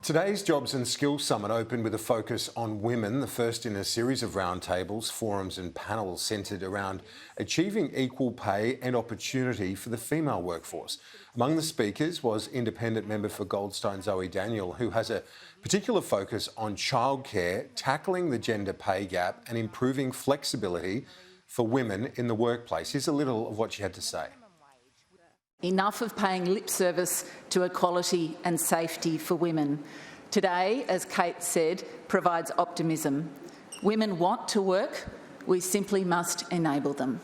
Today's Jobs and Skills Summit opened with a focus on women, the first in a series of roundtables, forums and panels centred around achieving equal pay and opportunity for the female workforce. Among the speakers was independent member for Goldstone Zoe Daniel, who has a particular focus on childcare, tackling the gender pay gap and improving flexibility for women in the workplace. Here's a little of what she had to say. Enough of paying lip service to equality and safety for women. Today, as Kate said, provides optimism. Women want to work, we simply must enable them.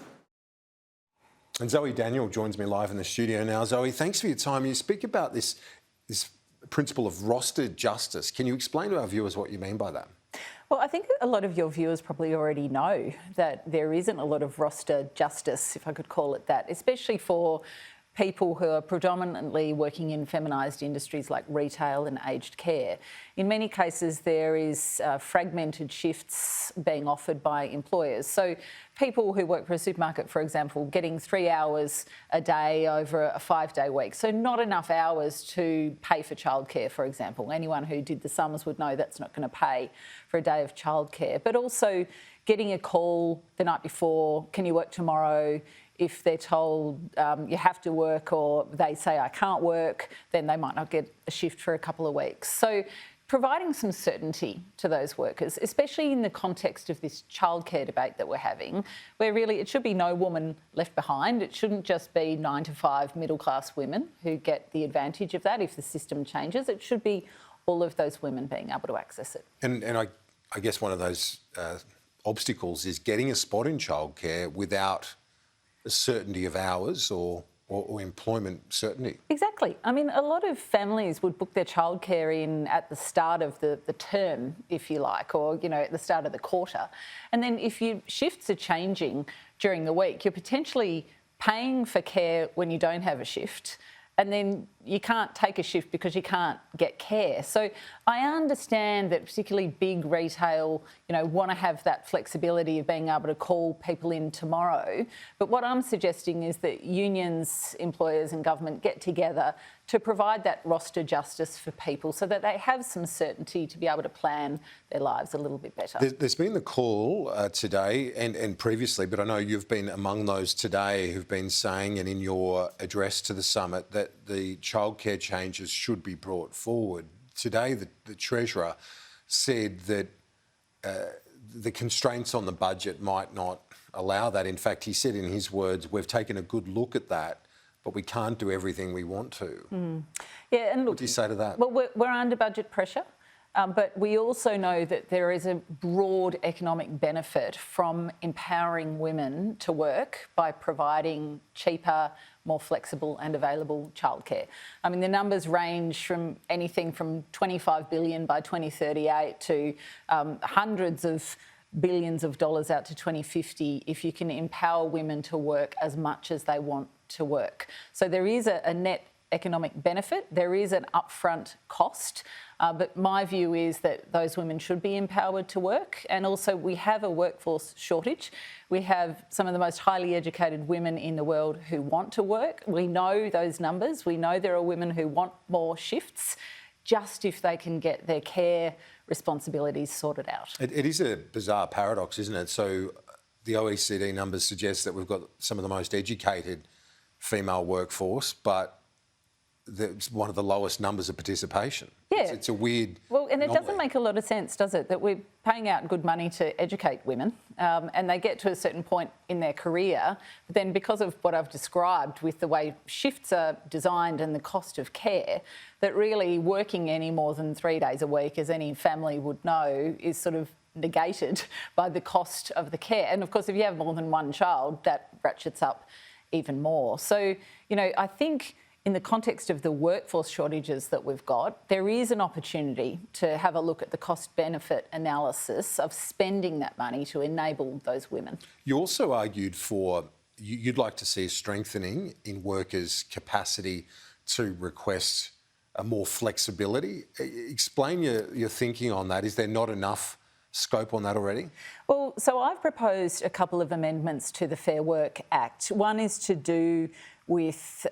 And Zoe Daniel joins me live in the studio now. Zoe, thanks for your time. You speak about this principle of roster justice. Can you explain to our viewers what you mean by that? Well, I think a lot of your viewers probably already know that there isn't a lot of roster justice, if I could call it that, especially for people who are predominantly working in feminised industries like retail and aged care. In many cases, there is fragmented shifts being offered by employers. So people who work for a supermarket, for example, getting 3 hours a day over a 5-day week. So not enough hours to pay for childcare, for example. Anyone who did the sums would know that's not going to pay for a day of childcare. But also getting a call the night before, can you work tomorrow? If they're told you have to work or they say I can't work, then they might not get a shift for a couple of weeks. So providing some certainty to those workers, especially in the context of this childcare debate that we're having, where really it should be no woman left behind. It shouldn't just be 9 to 5 middle-class women who get the advantage of that if the system changes. It should be all of those women being able to access it. And I guess one of those obstacles is getting a spot in childcare without certainty of hours or employment certainty. Exactly. I mean, a lot of families would book their childcare in at the start of the term, if you like, or, you know, at the start of the quarter. And then if your shifts are changing during the week, you're potentially paying for care when you don't have a shift, and then you can't take a shift because you can't get care. So I understand that particularly big retail, want to have that flexibility of being able to call people in tomorrow. But what I'm suggesting is that unions, employers and government get together to provide that roster justice for people so that they have some certainty to be able to plan their lives a little bit better. There's been the call today and previously, but I know you've been among those today who've been saying, and in your address to the summit, that the childcare changes should be brought forward. Today, the Treasurer said that the constraints on the budget might not allow that. In fact, he said in his words, we've taken a good look at that, but we can't do everything we want to. Yeah, and look, what do you say to that? Well, we're under budget pressure, but we also know that there is a broad economic benefit from empowering women to work by providing cheaper, more flexible and available childcare. I mean, the numbers range from anything from $25 billion by 2038 to hundreds of billions of dollars out to 2050 if you can empower women to work as much as they want to work. So there is a net economic benefit. There is an upfront cost, but my view is that those women should be empowered to work. And also we have a workforce shortage. We have some of the most highly educated women in the world who want to work. We know those numbers. We know there are women who want more shifts, just if they can get their care responsibilities sorted out. It is a bizarre paradox, isn't it? So the OECD numbers suggest that we've got some of the most educated female workforce, but it's one of the lowest numbers of participation. Yeah. It's a weird Well, and it anomaly. doesn't make a lot of sense, does it, that we're paying out good money to educate women and they get to a certain point in their career, but then because of what I've described with the way shifts are designed and the cost of care, that really working any more than 3 days a week, as any family would know, is sort of negated by the cost of the care. And of course, if you have more than one child, that ratchets up even more. So, I think in the context of the workforce shortages that we've got, there is an opportunity to have a look at the cost-benefit analysis of spending that money to enable those women. You also argued you'd like to see a strengthening in workers' capacity to request a more flexibility. Explain your thinking on that. Is there not enough scope on that already? Well, so I've proposed a couple of amendments to the Fair Work Act. One is to do with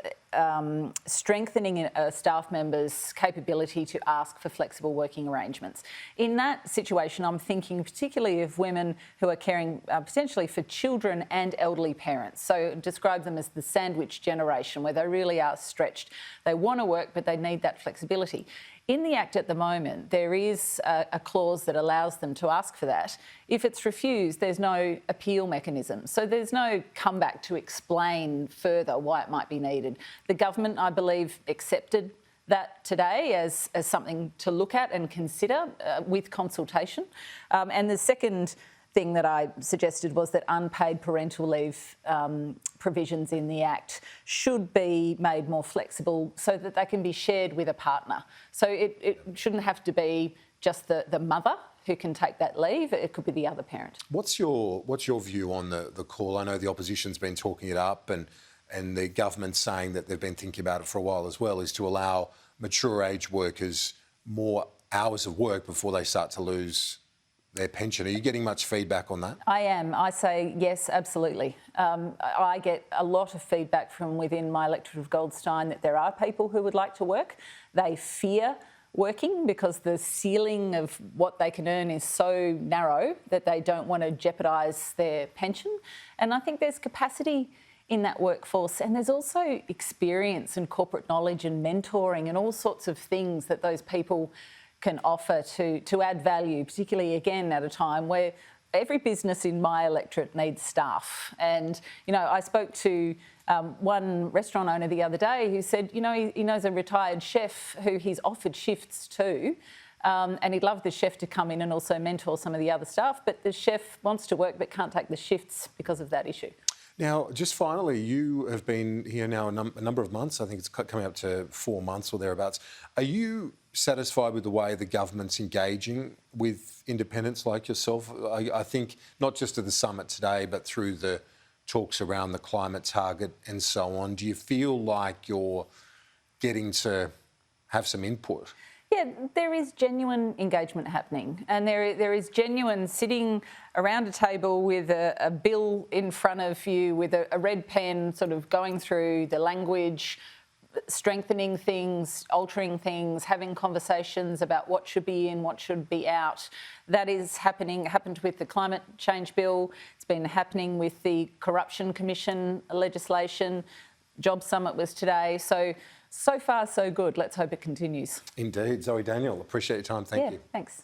strengthening a staff member's capability to ask for flexible working arrangements. In that situation, I'm thinking particularly of women who are caring potentially for children and elderly parents. So describe them as the sandwich generation, where they really are stretched. They want to work, but they need that flexibility. In the Act at the moment, there is a clause that allows them to ask for that. If it's refused, there's no appeal mechanism. So there's no comeback to explain further why it might be needed. The government, I believe, accepted that today as something to look at and consider with consultation. And the second thing that I suggested was that unpaid parental leave provisions in the Act should be made more flexible so that they can be shared with a partner. So it shouldn't have to be just the mother who can take that leave, it could be the other parent. What's your view on the call? I know the opposition's been talking it up and the government's saying that they've been thinking about it for a while as well, is to allow mature age workers more hours of work before they start to lose their pension. Are you getting much feedback on that? I am. I say yes, absolutely. I get a lot of feedback from within my electorate of Goldstein that there are people who would like to work. They fear working because the ceiling of what they can earn is so narrow that they don't want to jeopardise their pension. And I think there's capacity in that workforce, and there's also experience and corporate knowledge and mentoring and all sorts of things that those people can offer to add value, particularly again at a time where every business in my electorate needs staff. And, you know, I spoke to one restaurant owner the other day who said, you know, he knows a retired chef who he's offered shifts to, and he'd love the chef to come in and also mentor some of the other staff, but the chef wants to work but can't take the shifts because of that issue. Now, just finally, you have been here now a number of months. I think it's coming up to 4 months or thereabouts. Are you satisfied with the way the government's engaging with independents like yourself? I think not just at the summit today, but through the talks around the climate target and so on. Do you feel like you're getting to have some input? Yeah, there is genuine engagement happening, and there is genuine sitting around a table with a bill in front of you with a red pen, sort of going through the language, strengthening things, altering things, having conversations about what should be in, what should be out. That is happening. It happened with the climate change bill. It's been happening with the Corruption Commission legislation. Job Summit was today. So far, so good. Let's hope it continues. Indeed. Zoe Daniel, appreciate your time. Thank you. Thanks.